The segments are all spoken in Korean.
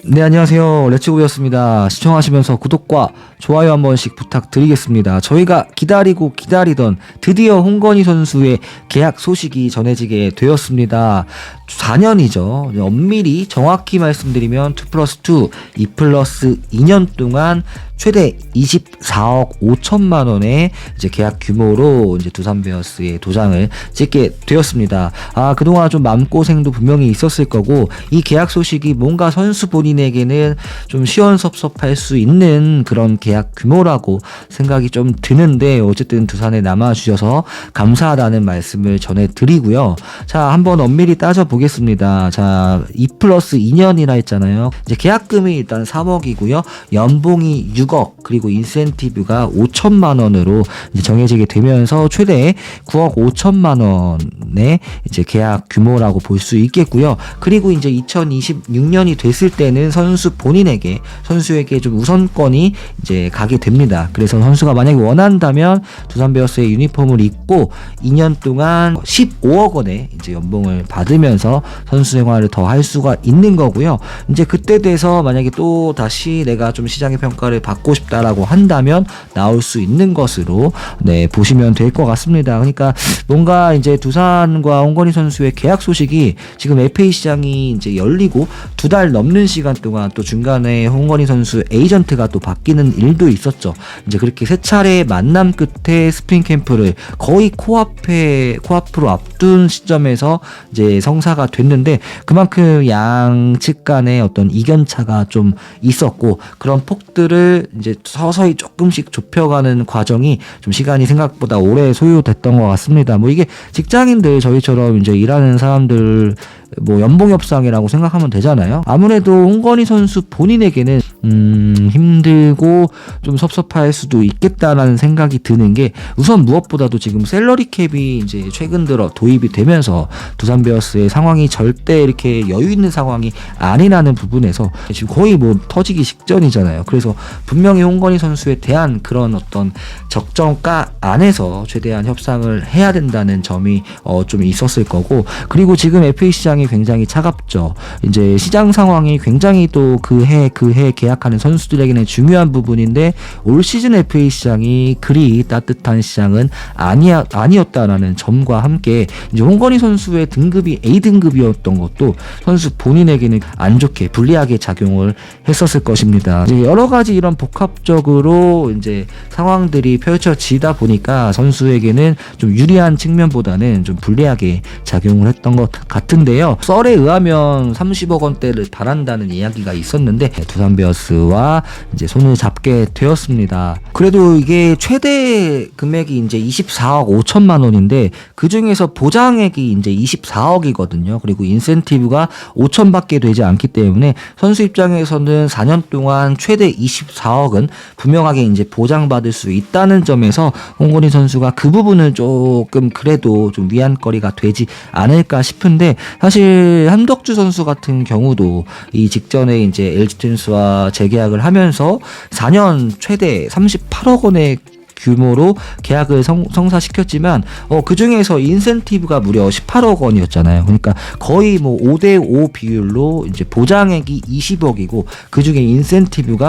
네, 안녕하세요. 레츠고였습니다. 시청하시면서 구독과 좋아요 한 번씩 부탁드리겠습니다. 저희가 기다리고 기다리던 드디어 홍건희 선수의 계약 소식이 전해지게 되었습니다. 4년이죠. 엄밀히 정확히 말씀드리면 2+2, 2+2년 동안 최대 24억 5천만 원의 이제 계약 규모로 이제 두산 베어스의 도장을 찍게 되었습니다. 그동안 좀 마음고생도 분명히 있었을 거고, 이 계약 소식이 뭔가 선수 본인에게는 좀 시원섭섭할 수 있는 그런 계약 규모라고 생각이 좀 드는데, 어쨌든 두산에 남아주셔서 감사하다는 말씀을 전해드리고요. 자, 한번 엄밀히 따져보겠습니다. 자, 2+2년이라 했잖아요. 이제 계약금이 일단 3억이고요. 연봉이 6억, 그리고 인센티브가 5천만 원으로 이제 정해지게 되면서 최대 9억 5천만 원의 이제 계약 규모라고 볼 수 있겠고요. 그리고 이제 2026년이 됐을 때는 선수에게 좀 우선권이 이제 가게 됩니다. 그래서 선수가 만약에 원한다면 두산 베어스의 유니폼을 입고 2년 동안 15억 원의 이제 연봉을 받으면서 선수 생활을 더 할 수가 있는 거고요. 이제 그때 돼서 만약에 또 다시 내가 좀 시장의 평가를 받고 싶다라고 한다면 나올 수 있는 것으로 보시면 될 것 같습니다. 그러니까 뭔가 이제 두산과 홍건희 선수의 계약 소식이 지금 FA 시장이 이제 열리고 2달 넘는 시간 동안 또 중간에 홍건희 선수 에이전트가 또 바뀌는 일도 있었죠. 이제 그렇게 세 차례 만남 끝에 스프링 캠프를 거의 코앞으로 앞둔 시점에서 이제 성사가 됐는데, 그만큼 양측 간의 어떤 이견차가 좀 있었고, 그런 폭들을 이제 서서히 조금씩 좁혀가는 과정이 좀 시간이 생각보다 오래 소요됐던 것 같습니다. 뭐 이게 직장인들, 저희처럼 이제 일하는 사람들 뭐 연봉 협상이라고 생각하면 되잖아요. 아무래도 홍건희 선수 본인에게는 힘들고 좀 섭섭할 수도 있겠다라는 생각이 드는 게, 우선 무엇보다도 지금 샐러리 캡이 이제 최근 들어 도입이 되면서 두산 베어스의 상황이 절대 이렇게 여유 있는 상황이 아니라는 부분에서 지금 거의 뭐 터지기 직전이잖아요. 그래서 분명히 홍건희 선수에 대한 그런 어떤 적정가 안에서 최대한 협상을 해야 된다는 점이 좀 있었을 거고, 그리고 지금 FA 시장이 굉장히 차갑죠. 이제 시장 상황이 굉장히 또 그 해 계약하는 선수들에게는 중요한 부분인데, 올 시즌 FA 시장이 그리 따뜻한 시장은 아니었다라는 점과 함께 이제 홍건희 선수의 등급이 A등급이었던 것도 선수 본인에게는 안 좋게 불리하게 작용을 했었을 것입니다. 이제 여러 가지 이런 복합적으로 이제 상황들이 펼쳐지다 보니까 선수에게는 좀 유리한 측면보다는 좀 불리하게 작용을 했던 것 같은데요. 썰에 의하면 30억 원대를 바란다는 이야기가 있었는데 두산 베어스와 이제 손을 잡게 되었습니다. 그래도 이게 최대 금액이 이제 24억 5천만 원인데, 그 중에서 보장액이 이제 24억이거든요. 그리고 인센티브가 5천밖에 되지 않기 때문에 선수 입장에서는 4년 동안 최대 24억은 분명하게 이제 보장받을 수 있다는 점에서 홍건희 선수가 그 부분은 조금 그래도 좀 위안거리가 되지 않을까 싶은데, 사실 한덕주 선수 같은 경우도 이 직전에 이제 LG 트윈스와 재계약을 하면서 4년 최대 38억 원의 규모로 계약을 성사시켰지만 그 중에서 인센티브가 무려 18억 원이었잖아요. 그러니까 거의 뭐 5대5 비율로 이제 보장액이 20억이고, 그 중에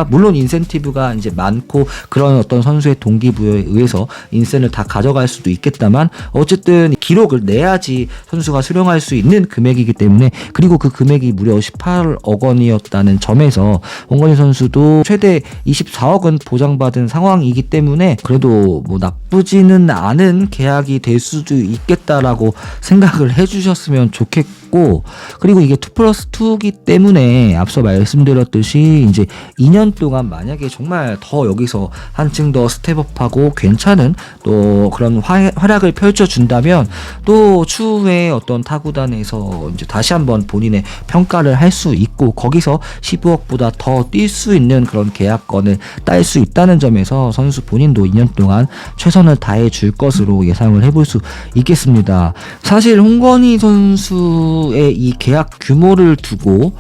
물론 인센티브가 이제 많고 그런 어떤 선수의 동기부여에 의해서 인센을 다 가져갈 수도 있겠다만, 어쨌든 기록을 내야지 선수가 수령할 수 있는 금액이기 때문에, 그리고 그 금액이 무려 18억 원이었다는 점에서 홍건희 선수도 최대 24억은 보장받은 상황이기 때문에 그래도 뭐 나쁘지는 않은 계약이 될 수도 있겠다라고 생각을 해주셨으면 좋겠고, 그리고 이게 2+2이기 때문에 앞서 말씀드렸듯이 이제 2년 동안 만약에 정말 더 여기서 한층 더 스텝업하고 괜찮은 또 그런 활약을 펼쳐준다면, 또 추후에 어떤 타구단에서 이제 다시 한번 본인의 평가를 할 수 있고, 거기서 15억보다 더 뛸 수 있는 그런 계약권을 딸 수 있다는 점에서 선수 본인도 2년 동안 최선을 다해 줄 것으로 예상을 해볼 수 있겠습니다. 사실 홍건희 선수의 이 계약 규모를 두고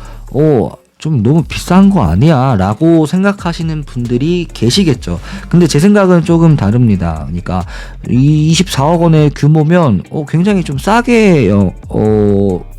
좀 너무 비싼 거 아니야 라고 생각하시는 분들이 계시겠죠. 근데 제 생각은 조금 다릅니다. 그러니까 이 24억 원의 규모면 굉장히 좀 싸게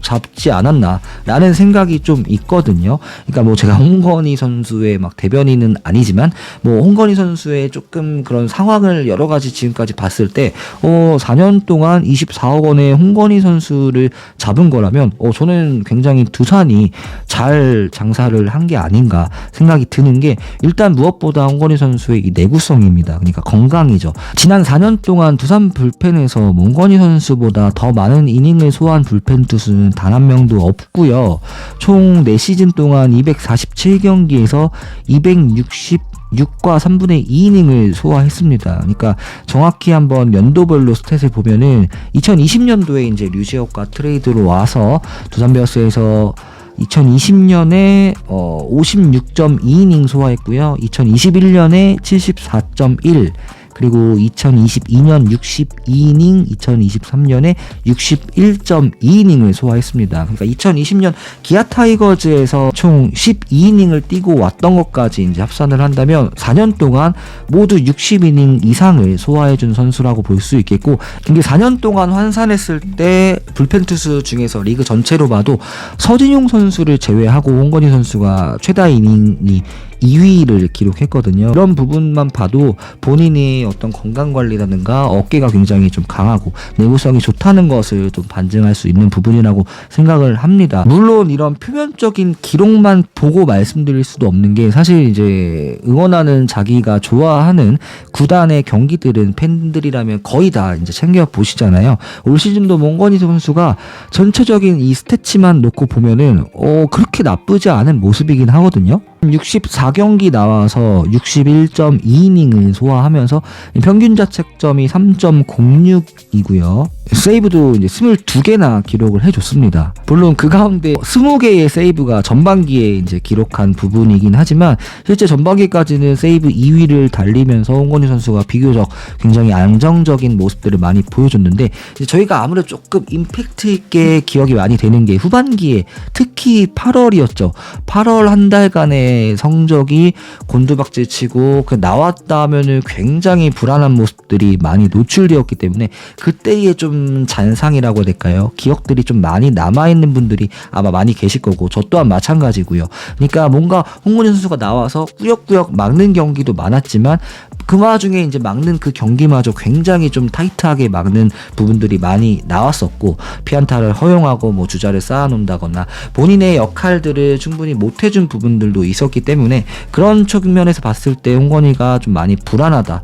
잡지 않았나라는 생각이 좀 있거든요. 그러니까 뭐 제가 홍건희 선수의 막 대변인은 아니지만 뭐 홍건희 선수의 조금 그런 상황을 여러 가지 지금까지 봤을 때 4년 동안 24억 원의 홍건희 선수를 잡은 거라면 저는 굉장히 두산이 잘 장사를 한 게 아닌가 생각이 드는 게, 일단 무엇보다 홍건희 선수의 이 내구성입니다. 그러니까 건강이죠. 지난 4년 동안 두산 불펜에서 홍건희 선수보다 더 많은 이닝을 소화한 불펜 투수는 단 한 명도 없고요. 총 4시즌 동안 247경기에서 266과 3분의 2이닝을 소화했습니다. 그러니까 정확히 한번 연도별로 스탯을 보면은 2020년도에 이제 류지혁과 트레이드로 와서 두산 베어스에서 2020년에 56.2이닝 소화했고요. 2021년에 74.1, 그리고 2022년 62이닝, 2023년에 61.2이닝을 소화했습니다. 그러니까 2020년 기아 타이거즈에서 총 12이닝을 뛰고 왔던 것까지 이제 합산을 한다면 4년 동안 모두 60이닝 이상을 소화해준 선수라고 볼 수 있겠고, 이게 4년 동안 환산했을 때 불펜 투수 중에서 리그 전체로 봐도 서진용 선수를 제외하고 홍건희 선수가 최다 이닝이 2위를 기록했거든요. 이런 부분만 봐도 본인의 어떤 건강관리라든가 어깨가 굉장히 좀 강하고 내구성이 좋다는 것을 좀 반증할 수 있는 부분이라고 생각을 합니다. 물론 이런 표면적인 기록만 보고 말씀드릴 수도 없는 게, 사실 이제 응원하는 자기가 좋아하는 구단의 경기들은 팬들이라면 거의 다 이제 챙겨 보시잖아요. 올 시즌도 홍건희 선수가 전체적인 이 스태치만 놓고 보면은 그렇게 나쁘지 않은 모습이긴 하거든요. 64경기 나와서 61.2이닝을 소화하면서 평균 자책점이 3.06이고요. 세이브도 이제 22개나 기록을 해줬습니다. 물론 그 가운데 20개의 세이브가 전반기에 이제 기록한 부분이긴 하지만, 실제 전반기까지는 세이브 2위를 달리면서 홍건희 선수가 비교적 굉장히 안정적인 모습들을 많이 보여줬는데, 이제 저희가 아무래도 조금 임팩트 있게 기억이 많이 되는 게 후반기에 특히 8월이었죠. 8월 한 달간의 성적이 곤두박질 치고 나왔다 하면은 굉장히 불안한 모습들이 많이 노출되었기 때문에 그때의 좀 잔상이라고 해야 될까요? 기억들이 좀 많이 남아있는 분들이 아마 많이 계실 거고, 저 또한 마찬가지고요. 그러니까 뭔가 홍건희 선수가 나와서 꾸역꾸역 막는 경기도 많았지만 그 와중에 이제 막는 그 경기마저 굉장히 좀 타이트하게 막는 부분들이 많이 나왔었고, 피안타를 허용하고 뭐 주자를 쌓아놓는다거나 본인의 역할들을 충분히 못해준 부분들도 있었기 때문에 그런 측면에서 봤을 때 홍건희가 좀 많이 불안하다.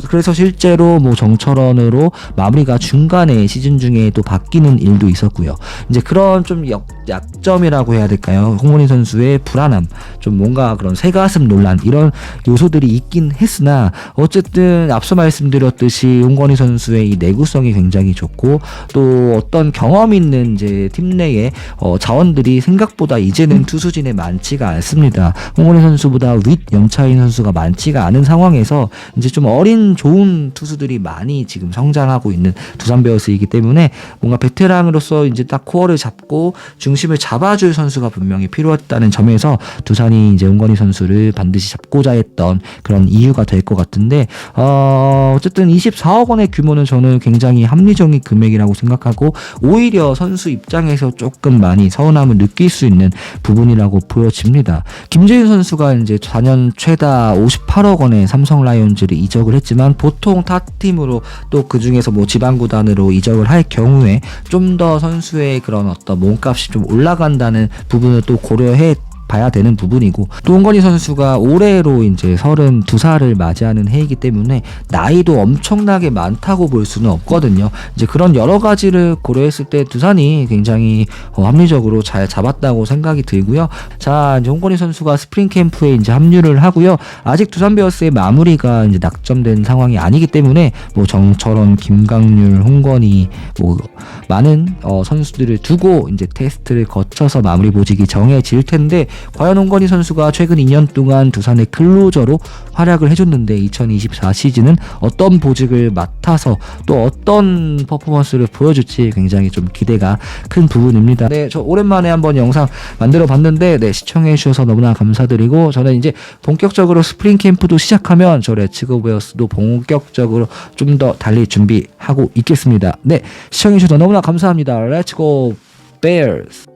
그래서 실제로 뭐 정철원으로 마무리가 중간에 시즌 중에 또 바뀌는 일도 있었고요. 이제 그런 좀 약점이라고 해야 될까요? 홍건희 선수의 불안함, 좀 뭔가 그런 새가슴 논란, 이런 요소들이 있긴 했으나 어쨌든 앞서 말씀드렸듯이 홍건희 선수의 이 내구성이 굉장히 좋고, 또 어떤 경험 있는 이제 팀 내에 자원들이 생각보다 이제는 투수진에 많지가 않습니다. 홍건희 선수보다 윗 연차인 선수가 많지가 않은 상황에서 이제 좀 어린 좋은 투수들이 많이 지금 성장하고 있는 두산 베어스이기 때문에 뭔가 베테랑으로서 이제 딱 코어를 잡고 중심을 잡아줄 선수가 분명히 필요했다는 점에서 두산이 이제 홍건희 선수를 반드시 잡고자 했던 그런 이유가 될 것 같은데, 어쨌든 24억 원의 규모는 저는 굉장히 합리적인 금액이라고 생각하고, 오히려 선수 입장에서 조금 많이 서운함을 느낄 수 있는 부분이라고 보여집니다. 김재윤 선수가 이제 4년 최다 58억 원의 삼성 라이온즈를 이적을 했지만, 보통 타팀으로 또 그 중에서 뭐 지방구단으로 이적을 할 경우에 좀 더 선수의 그런 어떤 몸값이 좀 올라간다는 부분을 또 고려해 봐야 되는 부분이고, 또 홍건희 선수가 올해로 이제 32살을 맞이하는 해이기 때문에 나이도 엄청나게 많다고 볼 수는 없거든요. 이제 그런 여러 가지를 고려했을 때 두산이 굉장히 합리적으로 잘 잡았다고 생각이 들고요. 자, 이제 홍건희 선수가 스프링 캠프에 이제 합류를 하고요. 아직 두산 베어스의 마무리가 이제 낙점된 상황이 아니기 때문에 뭐 정철원, 김강률, 홍건희 뭐 많은 선수들을 두고 이제 테스트를 거쳐서 마무리 보직이 정해질 텐데, 과연 홍건희 선수가 최근 2년 동안 두산의 클로저로 활약을 해줬는데 2024 시즌은 어떤 보직을 맡아서 또 어떤 퍼포먼스를 보여줄지 굉장히 좀 기대가 큰 부분입니다. 네, 저 오랜만에 한번 영상 만들어 봤는데, 네, 시청해 주셔서 너무나 감사드리고, 저는 이제 본격적으로 스프링 캠프도 시작하면 저 레츠고 베어스도 본격적으로 좀 더 달릴 준비하고 있겠습니다. 네, 시청해 주셔서 너무나 감사합니다. 렛츠고! Bears.